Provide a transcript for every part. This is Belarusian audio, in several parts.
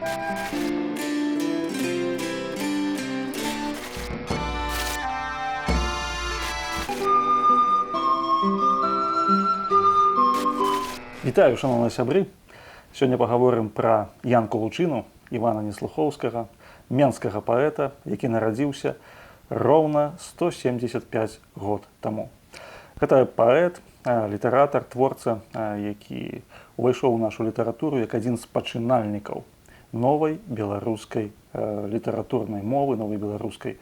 Вітаю, шановныя сябры! Сёння паговорым пра Янку Лучыну, Івана Неслухоўскага, менскага паэта, які нарадзіўся роўна 175 год таму. Гэта паэт, літаратар, творца, які увайшоў у нашу літаратуру як адзін з пачынальнікаў новай беларускай літаратурнай мовы, новай беларускай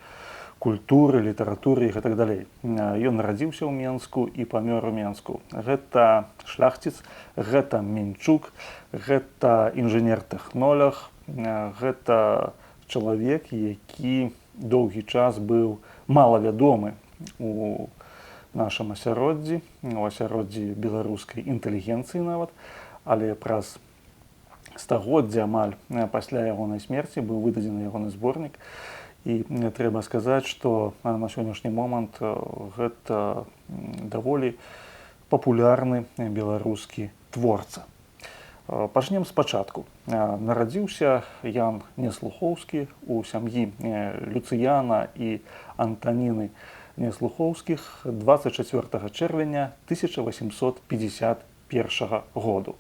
культуры, літаратуры і гэтак далей. Ён нарадзіўся ў Менску і памёр у Менску. Гэта шляхціц, гэта мінчук, гэта інжынер-тэхнолаг, гэта чалавек, які доўгі час быў малавядомы у нашым асяроддзі, у асяроддзі беларускай інтэлігенцыі нават, але праз стагоддзя амаль пасля ягонай смерці быў выдадзены ягоны зборнік. І трэба сказаць, што на сённяшні момант гэта даволі папулярны беларускі творца. Пачнем спачатку. Нарадзіўся Ян Неслухоўскі ў сям'і Люцыяна і Антаніны Неслухоўскіх 24 чэрвеня 1851 году.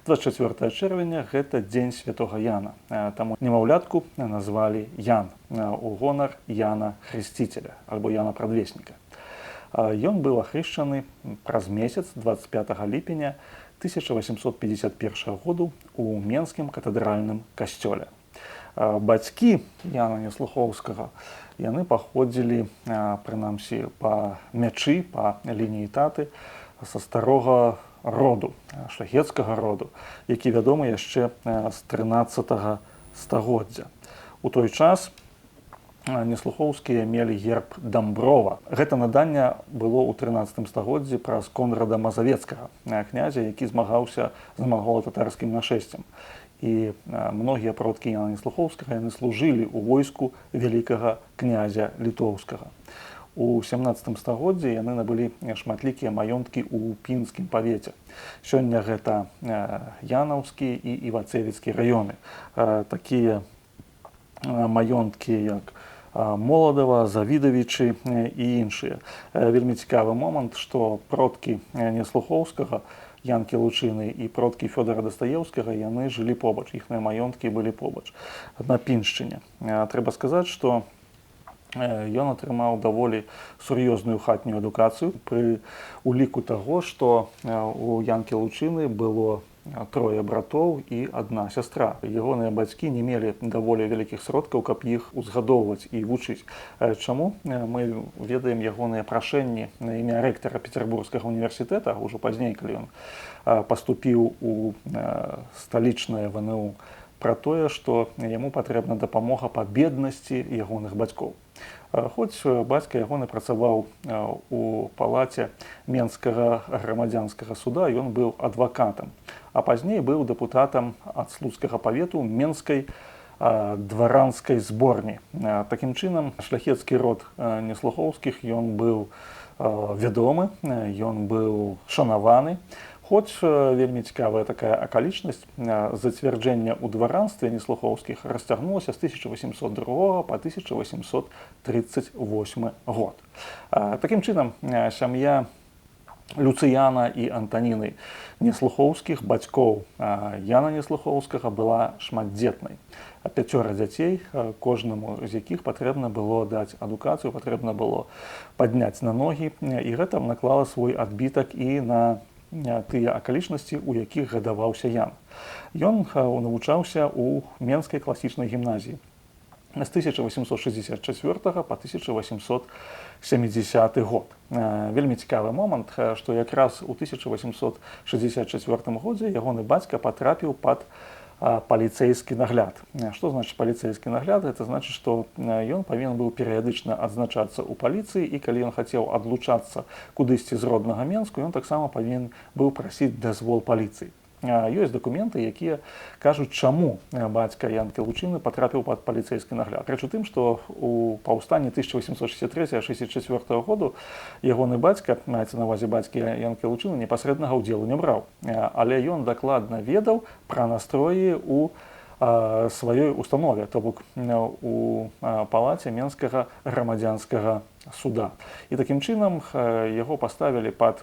24 чэрвеня – гэта дзень святога Яна. Таму немаўлятку назвалі Ян у гонар Яна Хрысціцеля альбо Яна Прадвесніка. Ён быў ахрышчаны праз месяц 25 ліпеня 1851 году у Менскім катэдральным касцёле. Бацькі Яна Неслухоўскага яны паходзілі, прынамсі, па мячы, па лініі таты са старога роду, шляхецкага роду, які вядомы яшчэ з 13 стагоддзя. У той час Неслухоўскія мелі герб Дамброва. Гэта наданне было ў 13 стагоддзі праз Конрада Мазавецкага, князя, які змагаўся з мангола-татарскім нашэсцем. І многія продкі Яна Неслухоўскага яны служылі ў войску вялікага князя Літоўскага. У 17 стагоддзі яны набылі шматлікія маёнткі ў Пінскім павеце. Сёння гэта Янаўскі і Івацевіцкі раёны. Такія маёнткі, як Моладава, Завідавічы і іншыя. Вельмі цікавы момант, што продкі Неслухоўскага, Янкі Лучыны і продкі Фёдара Дастаеўскага яны жылі побач, іхныя маёнткі былі побач на Піншчыне. Трэба сказаць, што ён атрымаў даволі сур'ёзную хатнюю адукацыю пры уліку таго, што у Янкі Лучыны было трое братоў і адна сястра. Ягоныя бацькі не мелі даволі вялікіх сродкаў, каб іх узгадоўваць і вучыць. Чаму? Мы ведаем ягоныя прашэнні на імя рэктара Пецярбургскага універсітэта, ўжо пазней, калі ён паступіў у сталічнае ВНУ, пра тое, што яму патрэбна дапамога па беднасці ягоных бацькоў. Хоць бацька ягоны працаваў у палаце Менскага грамадзянскага суда, ён быў адвакатам, а пазней быў дэпутатам ад слуцкага павету Менскай дваранскай зборні. Такім чынам, шляхецкі род Неслухоўскіх, ён быў вядомы, ён быў шанаваны. Хоць вельмі цікавая такая акалічнасць, зацвярджэнне ў дваранстве Неслухоўскіх расцягнулася з 1802 па 1838 год. Такім чынам, сям'я Люцыяна і Антаніны Неслухоўскіх, бацькоў Яна Неслухоўскага, была шматдзетнай. 5 дзяцей, кожнаму з якіх патрэбна было даць адукацыю, патрэбна было падняць на ногі, і гэта наклала свой адбітак і на тыя акалічнасці, у якіх гадаваўся Ян. Ён навучаўся ў Менскай класічнай гімназіі з 1864 па 1870 год. Вельмі цікавы момант, што якраз у 1864 годзе ягоны бацька патрапіў пад паліцэйскі нагляд. Што значыць паліцэйскі нагляд? Гэта значыць, што ён павінен быў перыядычна адзначацца ў паліцыі, і калі ён хацеў адлучацца кудысьці з роднага Менску, ён таксама павінен быў прасіць дазвол паліцыі. Ёсць дакументы, якія кажуць, чаму бацька Янкі Лучыны патрапіў пад паліцэйскі нагляд. Рэч у тым, што ў паўстанні 1863-64 году ягоны бацька, маецца на ўвазе бацькі Янкі Лучыны, непасрэднага ўдзелу не браў. Але ён дакладна ведаў пра настроі ў сваёй установе, то бок у палаце Менскага грамадзянскага суда. І такім чынам яго паставілі пад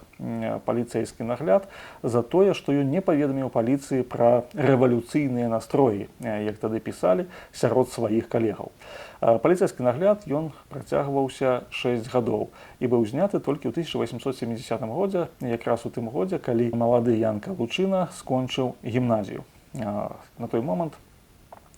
паліцэйскі нагляд за тое, што ён не паведаміў паліцыі пра рэвалюцыйныя настроі, як тады пісалі, сярод сваіх калегаў. Паліцэйскі нагляд ён працягваўся 6 гадоў і быў зняты толькі ў 1870 годзе, якраз у тым годзе, калі малады Янка Лучына скончыў гімназію. На той момант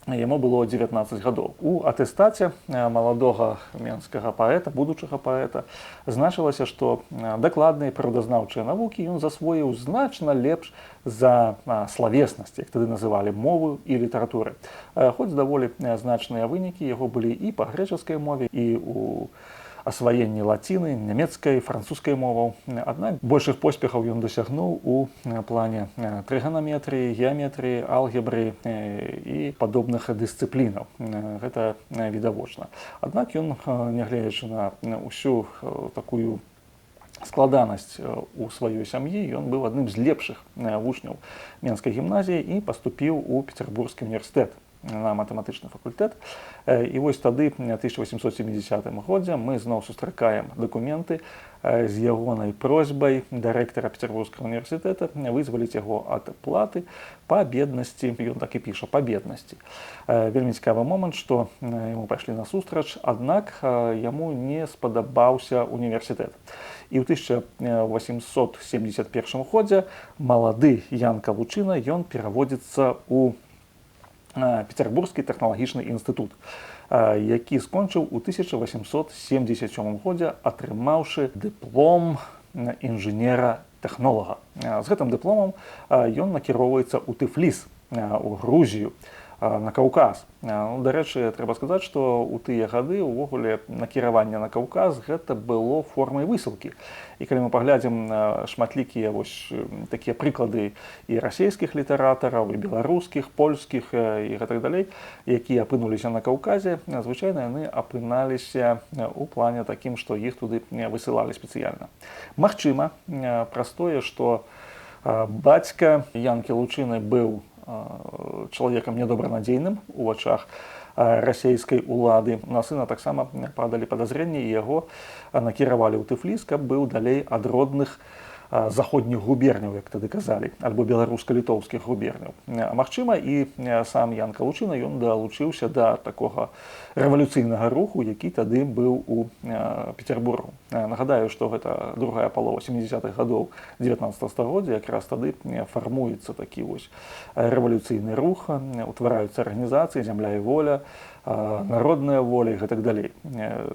яму было 19 гадоў. У атэстаце маладога менскага паэта, будучага паэта, значылася, што дакладныя прыродазнаўчыя навукі ён засвоіў значна лепш за славеснасць, як тады называлі, мову і літаратуры. Хоць даволі значныя вынікі яго былі і па грэчаскай мове, і у асваенні лаціны, нямецкай, французскай моваў. Аднак большых поспехаў ён дасягнуў у плане трыганаметрыі, геаметрыі, алгебры і падобных дысцыплінаў. Гэта відавочна. Аднак ён, нягледзячы на ўсю такую складанасць у сваёй сям'і, ён быў адным з лепшых вучняў Менскай гімназіі і паступіў у Пецярбургскі універсітэт на матэматычны факультэт. І вось тады, в 1870 годзе, мы зноў сустракаем дакументы з ягонай просьбай да рэктара Пецярбургскага універсітэта вызваліць яго ад платы па беднасці. Ён так і піша, па беднасці. Вельмі цікавы момант, што яму пайшлі насустрач, аднак яму не спадабаўся універсітэт. І ў 1871 годзе малады Янка Лучына ён пераводзіцца ў Пецярбургскі тэхналагічны інстытут, які скончыў у 1877 годзе, атрымаўшы дыплом інжынера-тэхнолага. З гэтым дыпломам ён накіроўваецца ў Тыфліс, у Грузію, на Каўказ. Дарэчы, трэба сказаць, што ў тыя гады ўвогуле накіраванне на Каўказ гэта было формай высылкі. І калі мы паглядзім шматлікія такія прыклады і расійскіх літаратараў, і беларускіх, польскіх і гэтак далей, якія апынуліся на Каўказе, звычайна яны апыналіся ў плане такім, што іх туды высылалі спецыяльна. Магчыма, праз тое, што бацька Янкі Лучыны быў чалавекам недобранадзейным у вачах расійскай улады. На сына таксама падалі падазрэнні, і яго накіравалі ў Тыфліс, каб быў далей ад родных заходніх губерняў, як тады казалі, альбо беларуска-літоўскіх губерняў. Магчыма, і сам Янка Лучына ён далучыўся да такога рэвалюцыйнага руху, які тады быў у Пецярбургу. Нагадаю, што гэта другая палова 70-х гадоў 19 стагоддзя, якраз тады фармуецца такі рэвалюцыйны рух, утвараюцца арганізацыі «Зямля і воля», народная воля і гэтак далей.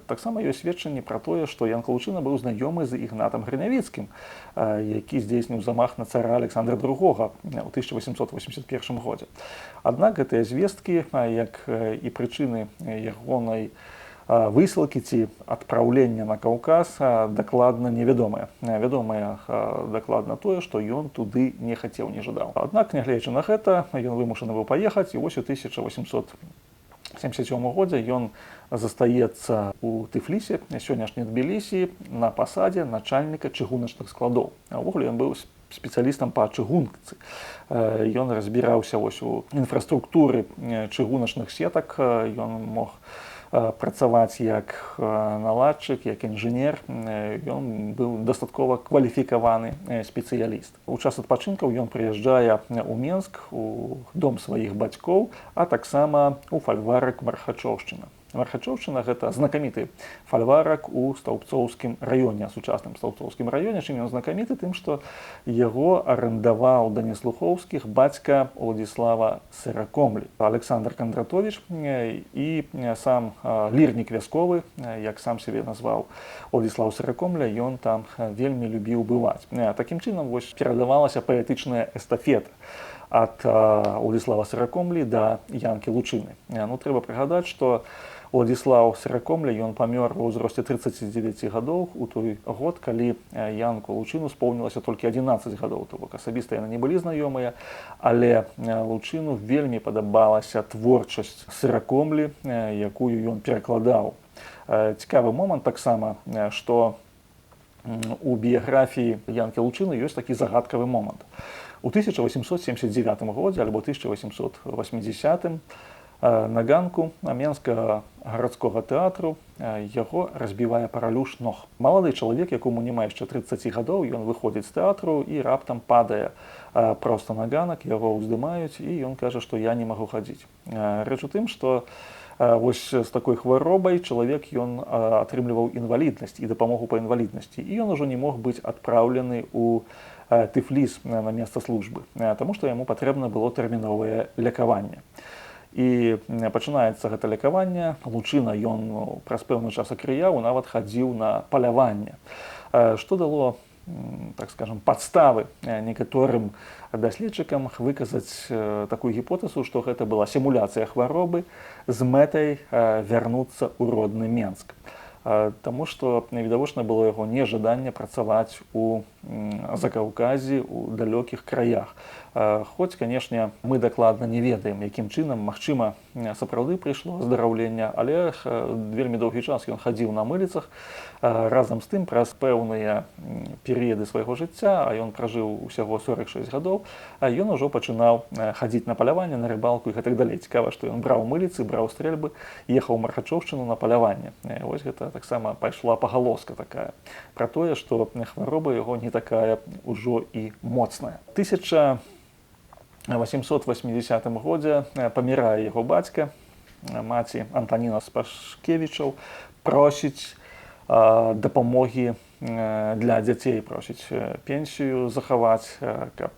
Таксама ёсць сведчанні пра тое, што Янка Лучына быў знаёмы з Ігнатам Грынявіцкім, які здзейсніў замах на цара Александра II ў 1881 годзе. Аднак гэтыя звесткі, як і прычыны ягонай высылкі ці адпраўлення на Каўказ, дакладна невядомыя. Вядомыя дакладна тое, што ён туды не хацеў, не жадаў. Аднак, нягледзячы на гэта, ён вымушаны быў паехаць, і вось у 1877 годзе ён застаецца ў Тыфлісе, сённяшні Тбілісі, на пасадзе начальніка чыгуначных складоў. Увогуле ён быў спецыялістам па чыгунцы. Ён разбіраўся у інфраструктуры чыгуначных сетак, ён мог працаваць як наладчык, як інжынер. Ён быў дастаткова кваліфікаваны спецыяліст. У час адпачынкаў ён прыязджае ў Менск, у дом сваіх бацькоў, а таксама ў фальварак Мархачоўшчына. Мархачоўшчына – гэта знакаміты фальварак у Стаўбцоўскім раёне, сучасным Стаўбцоўскім раёне. Чым ён знакаміты? Тым, што яго арендаваў да неслухоўскіх бацька Уладзіслава Сыракомлі. Александр Кандратович і сам лірнік вясковы, як сам сябе назваў Уладзіслаў Сыракомля, ён там вельмі любіў бываць. Такім чынам перадавалася паэтычная эстафета ад Уладзіслава Сыракомлі да Янкі Лучыны. Трэба прыгадаць, што Уладзіслаў Сыракомля ён памёр ва ўзросце 39 гадоў у той год, калі Янку Лучыну споўнілася толькі 11 гадоў. То бок асабіста яны не былі знаёмыя, але Лучыну вельмі падабалася творчасць Сыракомлі, якую ён перакладаў. Цікавы момант таксама, што у біяграфіі Янкі Лучыны ёсць такі загадкавы момант. У 1879 годзе альбо 1880 на ганку Менскага гарадскога тэатру яго разбівае паралюш ног. Малады чалавек, якому няма яшчэ 30 гадоў, ён выходзіць з тэатру і раптам падае проста на ганак, яго ўздымаюць, і ён кажа, што я не магу хадзіць. Рэч у тым, што вось з такой хваробай чалавек ён атрымліваў інваліднасць і дапамогу па інваліднасці, і ён ужо не мог быць адпраўлены ў Тыфліс на месца службы, таму што яму патрэбна было тэрміновае лекаванне. І пачынаецца гэта лекаванне. Лучына ён праз пэўны час акрыяў, нават хадзіў на паляванне, што дало, так скажем, падставы некаторым даследчыкам выказаць такую гіпотэзу, што гэта была сімуляцыя хваробы з мэтай вярнуцца ў родны Менск. Таму што відавочна было яго нежаданне працаваць у Закаўказі, у далёкіх краях. Хоць, канешне, мы дакладна не ведаем, якім чынам, магчыма, сапраўды прыйшло аздараўленне, але вельмі доўгі час ён хадзіў на мыліцах. Разам з тым, праз пэўныя перыяды свайго жыцця, а ён пражыў усяго 46 гадоў, ён ужо пачынаў хадзіць на паляванне, на рыбалку і гэтак далей. Цікава, што ён браў мыліцы, браў стрэльбы, ехаў у Мархачоўшчыну на паляванне. Вось гэта таксама пайшла пагалоска такая пра тое, што хвароба яго не такая ўжо і моцная. 1880 годзе памірае яго бацька, маці Антаніна Спашкевічаў просіць дапамогі для дзяцей, просіць пенсію захаваць, каб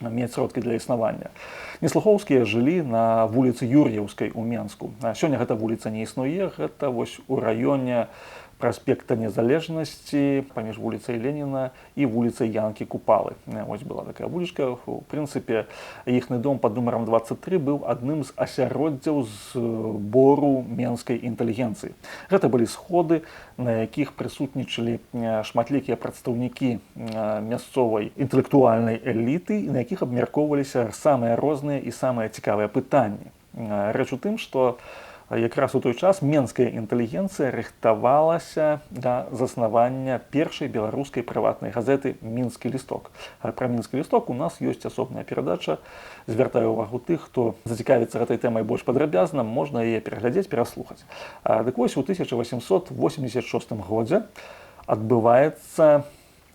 мець сродкі для існавання. Неслухоўскія жылі на вуліцы Юр'еўскай у Менску. Сёння гэта вуліца не існуе, гэта вось у раёне праспекта Незалежнасці паміж вуліцай Леніна і вуліцай Янкі Купалы. Вось была такая вулічка. У прынцыпе, іхны дом пад нумарам 23 быў адным з асяроддзяў збору менскай інтэлігенцыі. Гэта былі сходы, на якіх прысутнічалі шматлікія прадстаўнікі мясцовай інтэлектуальнай эліты, на якіх абмяркоўваліся самыя розныя і самыя цікавыя пытанні. Рэч у тым, што якраз у той час менская інтэлігенцыя рыхтавалася да заснавання першай беларускай прыватнай газеты «Мінскі лісток». Пра «Мінскі лісток» у нас ёсць асобная перадача. Звяртаю ўвагу тых, хто зацікавіцца гэтай тэмай больш падрабязна, можна яе пераглядзець, пераслухаць. Дык вось у 1886 годзе адбываецца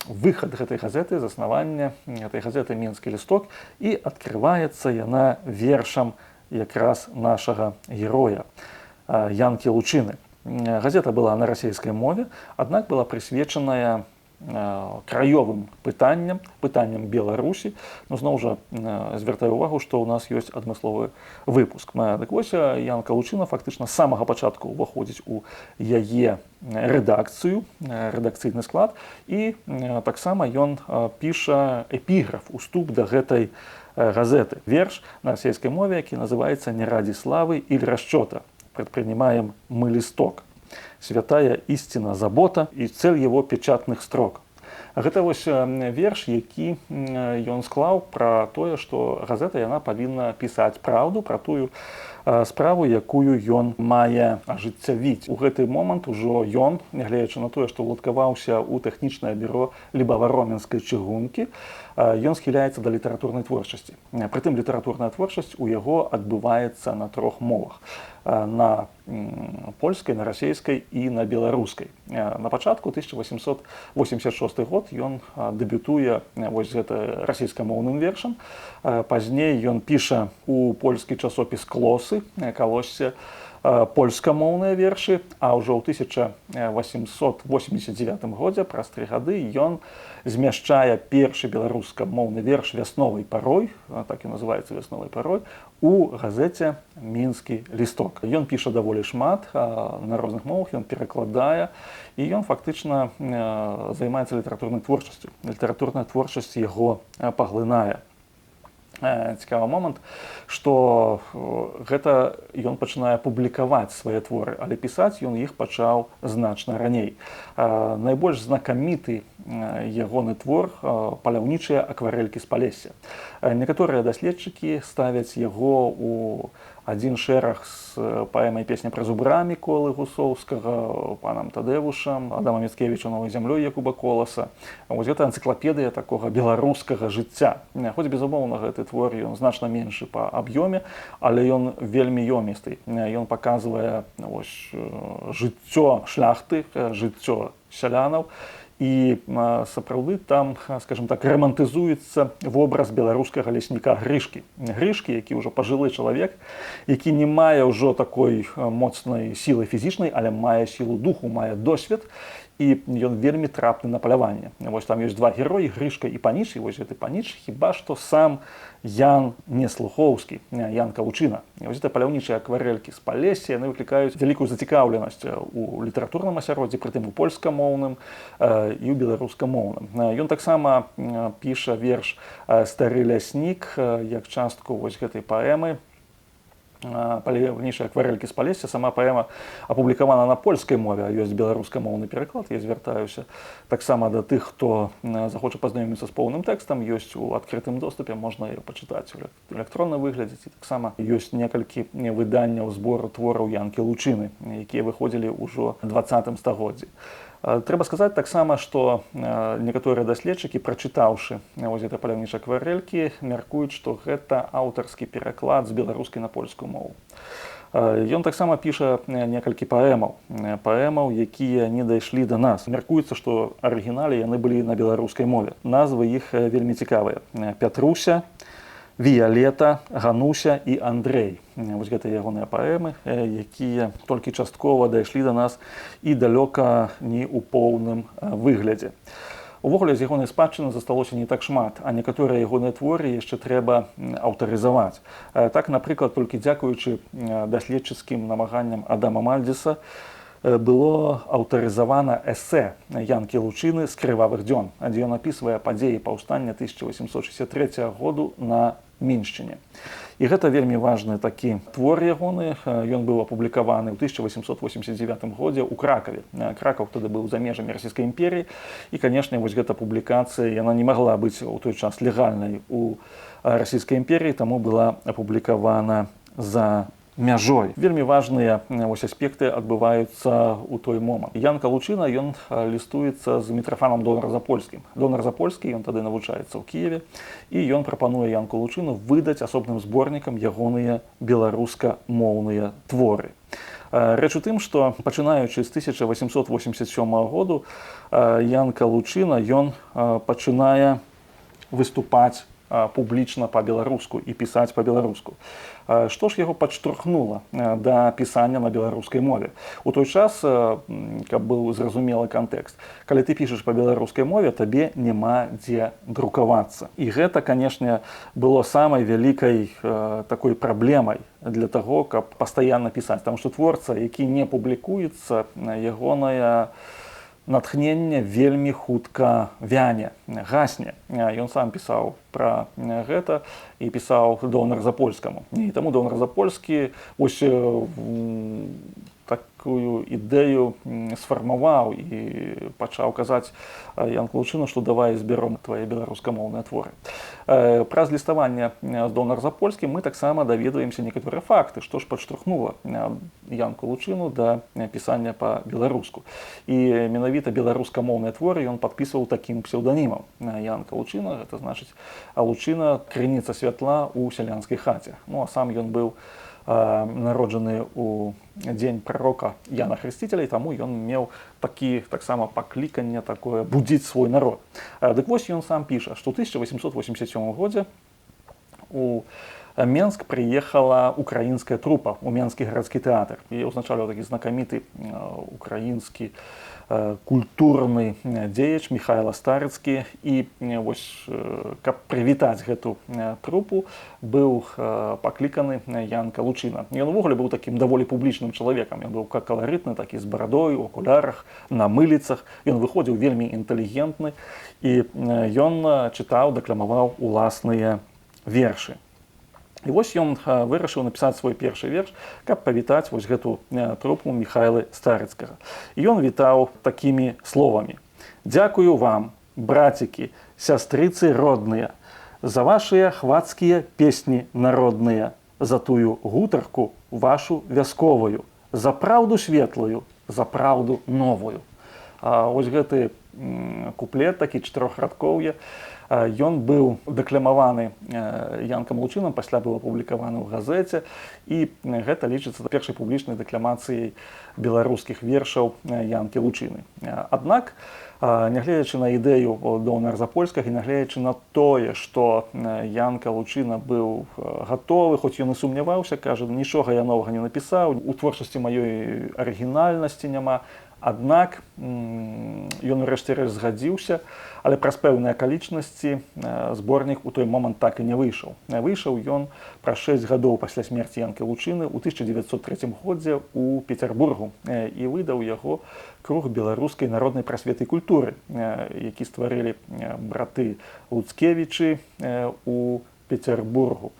выхад гэтай газеты, заснавання гэтай газеты «Мінскі лісток», і адкрываецца яна вершам якраз нашага героя Янкі Лучыны. Газета была на расійскай мове, аднак была прысвечаная краёвым пытанням Беларусі. Но зноў жа звяртаю ўвагу, што ў нас ёсць адмысловы выпуск. Так вось Янка Лучына фактычна з самага пачатку ўваходзіць у яе рэдакцыю, рэдакцыйны склад, і таксама ён піша эпіграф, уступ да гэтай газеты. Верш на расійскай мове, які называецца «Не ради славы или расчёта. Предпринимаем мы листок. Святая истина забота и цель его печатных строк». Гэта вось верш, які ён склаў пра тое, што газета яна павінна пісаць праўду пра тую справу, якую ён мае ажыццявіць. У гэты момант ужо ён, нягледзячы на тое, што ўладкаваўся ў тэхнічнае бюро Лібава-Роменскай чыгункі, ён схіляецца да літаратурнай творчасці. Прытым літаратурная творчасць у яго адбываецца на 3 мовах: на польскай, на расійскай і на беларускай. На пачатку 1886 год ён дэбютуе вось гэта расійскамоўным вершам. Пазней ён піша у польскі часопіс «Клосы», калосьце польскамоўныя вершы, а ўжо ў 1889 годзе, праз 3 гады, ён змяшчае першы беларускамоўны верш «Вясновай парой», так і называецца «Вясновай парой», у газеце «Мінскі лісток». Ён піша даволі шмат на розных мовах, ён перакладае, і ён фактычна займаецца літаратурнай творчасцю. Літаратурная творчасць яго паглынае. Цікавы момант, што гэта ён пачынае публікаваць свае творы, але пісаць ён іх пачаў значна раней. Найбольш знакаміты ягоны твор «Паляўнічыя акварэлькі з Палесся». Некаторыя даследчыкі ставяць яго у адзін шэраг з паэмай «Песня пра зубра» Міколы Гусоўскага, панам Тадэвушам, Адама Міцкевіча «Новай зямлёй» Якуба Коласа. Вось гэта энцыклапедыя такога беларускага жыцця. Хоць, безумоўна, гэты твор ён значна меншы па аб'ёме, але ён вельмі ёмісты. Ён паказвае жыццё шляхты, жыццё сялянаў, і сапраўды там, скажем так, рамантызуецца вобраз беларускага лесніка Грышкі. Грышкі, які ўжо пажылы чалавек, які не мае ўжо такой моцнай сілы фізічнай, але мае сілу духу, мае досвед, і ён вельмі трапны на паляванне. Вось там ёсць два героі, Грышка і Паніч, і вось гэты Паніч хіба што сам Ян Неслухоўскі, Ян Калучына. І вось гэта паляўнічыя акварэлькі з Палесся, яны выклікаюць вялікую зацікаўленасць у літаратурным асяроддзі, прытым у польскамоўным і ў беларускамоўным. Ён таксама піша верш «Стары ляснік» як частку вось гэтай паэмы. Паляўнічыя акварэлькі з Палесся. Сама паэма апублікавана на польскай мове, а ёсць беларускамоўны пераклад. Я звяртаюся таксама да тых, хто захоча пазнаёміцца з поўным тэкстам. Ёсць у адкрытым доступе, можна яго пачытаць у электронным выглядзе. Таксама ёсць некалькі выданняў збору твораў Янкі Лучыны, якія выходзілі ўжо ў 20 стагоддзі. Трэба сказаць таксама, што некаторыя даследчыкі, прачытаўшы вось гэта паляўнічыя акварэлькі, мяркуюць, што гэта аўтарскі пераклад з беларускай на польскую мову. Ён таксама піша некалькі паэмаў, якія не дайшлі да нас. Мяркуецца, што арыгінале яны былі на беларускай мове. Назвы іх вельмі цікавыя. Пятруся, Віялета, Гануся і Андрэй. Вось гэта ягоныя паэмы, якія толькі часткова дайшлі да нас і далёка не ў поўным выглядзе. Увогуле, з ягонай спадчыны засталося не так шмат, а некаторыя ягоныя творы яшчэ трэба аўтарызаваць. Так, напрыклад, толькі дзякуючы даследчыцкім намаганням Адама Мальдзіса было аўтарызавана эсэ Янкі Лучыны «З крывавых дзён», дзе ён апісвае падзеі паўстання 1863 году на Міншчыне. І гэта вельмі важны такі твор ягоны. Ён быў апублікаваны ў 1889 годзе ў Кракаве. Кракаў тады быў за межамі Расійскай імперіі. І, канешне, вось гэта публікацыя, яна не магла быць у той час легальнай у Расійскай імперіі, таму была апублікавана за мяжой. Вельмі важныя аспекты адбываюцца ў той момант. Ян Калучына, ён лістуецца з Мітрафанам Донар-Запольскім. Донар-Запольскі, ён тады навучаецца ў Кіеве, і ён прапануе Янку Лучыну выдаць асобным зборнікам ягоныя беларускамоўныя творы. Рэч у тым, што пачынаючы з 1887 году Янка Лучына ён пачынае выступаць публічна па-беларуску і пісаць па-беларуску. Што ж яго падштурхнула да пісання на беларускай мове? У той час, каб быў зразумелы кантэкст, калі ты пішаш па беларускай мове, табе няма дзе друкавацца. І гэта, канешне, было самай вялікай такой праблемай для таго, каб пастаянна пісаць. Таму што творца, які не публікуецца, ягонае натхненне вельмі хутка вяне, гасне. Ён сам пісаў пра гэта і пісаў Донар-Запольскаму. І таму Донар-Запольскі ось такую ідэю сфармаваў і пачаў казаць Янку Лучыну, што давай збяром твае беларускамоўныя творы. Праз ліставанне з Донар-Запольскім мы таксама даведваемся некаторыя факты, што ж падштурхнула Янку Лучыну да пісання па-беларуску. І менавіта беларускамоўныя творы ён падпісваў такім псеўданімам. Янка Лучына, гэта значыць Лучына — крыніца святла ў сялянскай хаце. Ну, а сам ён быў народжаны ў дзень прарока Яна Хрысціцеля, і таму ён меў такі таксама пакліканне такое будзіць свой народ. Дык вось ён сам піша, што ў 1887 годзе у Менск прыехала украінская трупа, у Менскі гарадскі тэатр. І ўзначальваў такі знакаміты украінскі культурны дзеяч Міхайла Старыцкі. І вось, каб прывітаць гэту трупу, быў пакліканы Янка Лучына. Ён увогуле быў такім даволі публічным чалавекам. Ён быў каларытны, такі з барадой, у акулярах, на мыліцах. Ён выходзіў вельмі інтэлігентны, і ён чытаў, дакламаваў уласныя вершы. І вось ён вырашыў напісаць свой першы верш, каб павітаць вось гэту трупу Міхайлы Старыцкага. І ён вітаў такімі словамі: «Дзякую вам, брацікі, сястрыцы родныя, за вашыя хвацкія песні народныя. за тую гутарку вашу вясковую, за праўду светлую, за праўду новую. Вось гэты куплет, такі чатырохрадкоўе, ён быў дэкламаваны Янкам Лучынам, пасля быў апублікаваны ў газеце, і гэта лічыцца першай публічнай дэкламацыяй беларускіх вершаў Янкі Лучыны. Аднак, нягледзячы на ідэю Дона Арзапольскага і нягледзячы на тое, што Янка Лучына быў гатовы, хоць ён і сумняваўся, кажа, нічога я новага не напісаў, у творчасці маёй арыгінальнасці няма. Аднак ён урэшце рэшт згадзіўся, але праз пэўныя акалічнасці зборнік у той момант так і не выйшаў. Выйшаў ён праз 6 гадоў пасля смерці Янкі Лучыны ў 1903 годзе ў Пецярбургу і выдаў яго круг беларускай народнай прасветы і культуры, які стварылі браты Луцкевічы ў Пецярбургу.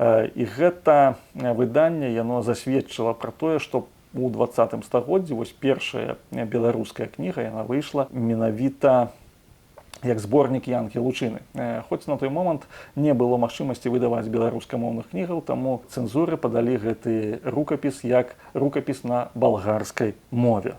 І гэта выданне яно засведчыла пра тое, што у 20 стагоддзі вось першая беларуская кніга яна выйшла менавіта як зборнік Янкі Лучыны. Хоць на той момант не было магчымасці выдаваць беларускамоўных кнігаў, таму цэнзуры падалі гэты рукапіс як рукапіс на балгарскай мове.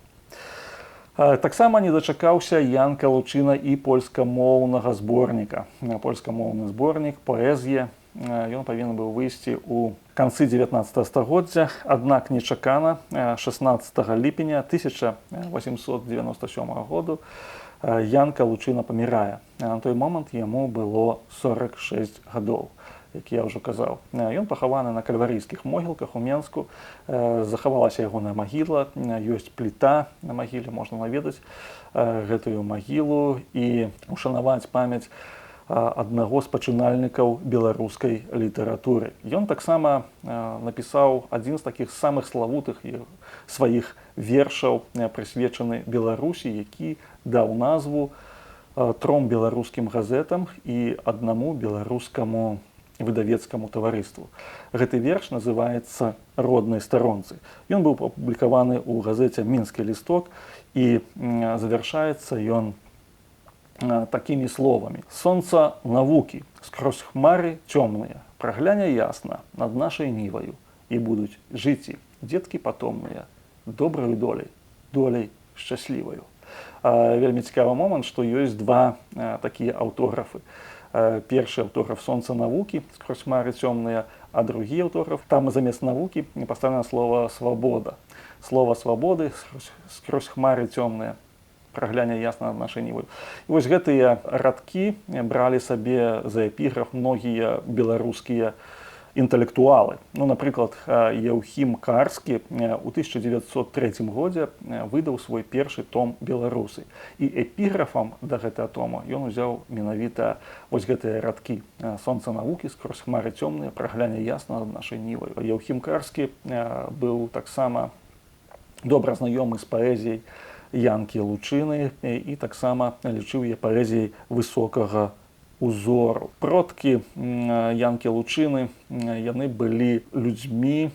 Таксама не дачакаўся Янка Лучына і польскамоўнага зборніка. Польскамоўны зборнік «Паэзія». Ён павінен быў выйсці ў канцы 19 стагоддзя, аднак нечакана 16 ліпеня 1897 году Янка Лучына памірае. На той момант яму было 46 гадоў, як я ўжо казаў. Ён пахаваны на кальварыйскіх могілках у Менску, захавалася ягоная магіла, ёсць пліта на магіле, можна наведаць гэтую магілу і ушанаваць памяць аднаго з пачынальнікаў беларускай літаратуры. Ён таксама напісаў адзін з такіх самых славутых сваіх вершаў, прысвечаны Беларусі, які даў назву 3 беларускім газетам і аднаму беларускаму выдавецкаму таварыству. Гэты верш называецца «Роднай старонцы». Ён быў апублікаваны ў газеце «Мінскі лісток» і завяршаецца ён такімі словамі. «Сонца навукі, скрозь хмары цёмныя, прагляне ясна над нашай ніваю, і будуць жыць дзеткі патомныя, добраю долей, долей шчасліваю». Вельмі цікавы момант, што ёсць два такія аўтографы. Першы аўтограф «Сонца навукі, скрозь хмары цёмныя», а другі аўтограф, там замест навукі паставлена слова «свабода». Слова «свабоды», скрозь хмары цёмныя, прагляне ясна над нашай ніваю. І вось гэтыя радкі бралі сабе за эпіграф многія беларускія інтэлектуалы. Напрыклад, Яўхім Карскі ў 1903 годзе выдаў свой першы том «Беларусы». І эпіграфам да гэтага тома ён узяў менавіта вось гэтыя радкі. «Сонца навукі, скрозь хмары цёмныя, прагляне ясна над нашай ніваю». Яўхім Карскі быў таксама добра знаёмы з паэзіяй Янкі Лучыны і таксама лічыў яе паэзіяй высокага узору. Продкі Янкі Лучыны яны былі людзьмі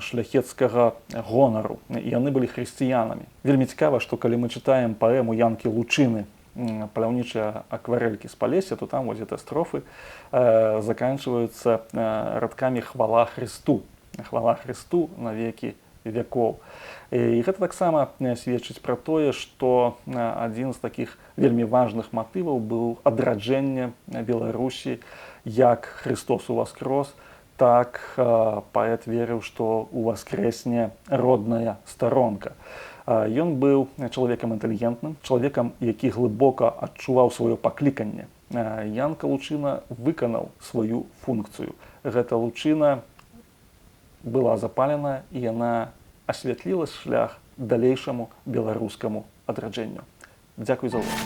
шляхецкага гонару, яны былі хрысціянамі. Вельмі цікава, што калі мы чытаем паэму Янкі Лучыны «Паляўнічыя акварэлькі з Палесся», то там вось гэтыя строфы заканчваюцца радкамі «Хвала Христу». «Хвала Христу на векі векоў». І гэта таксама сведчыць пра тое, што адзін з такіх вельмі важных матываў быў адраджэнне Беларусі, як Христос уваскрос, так паэт верыў, што уваскрэсне родная старонка. Ён быў чалавекам інтэлігентным, чалавекам, які глыбока адчуваў сваё пакліканне. Янка Лучына выканаў сваю функцыю. Гэта лучына была запалена, і яна асвятліла шлях далейшаму беларускаму адраджэнню. Дзякуй за ўвагу.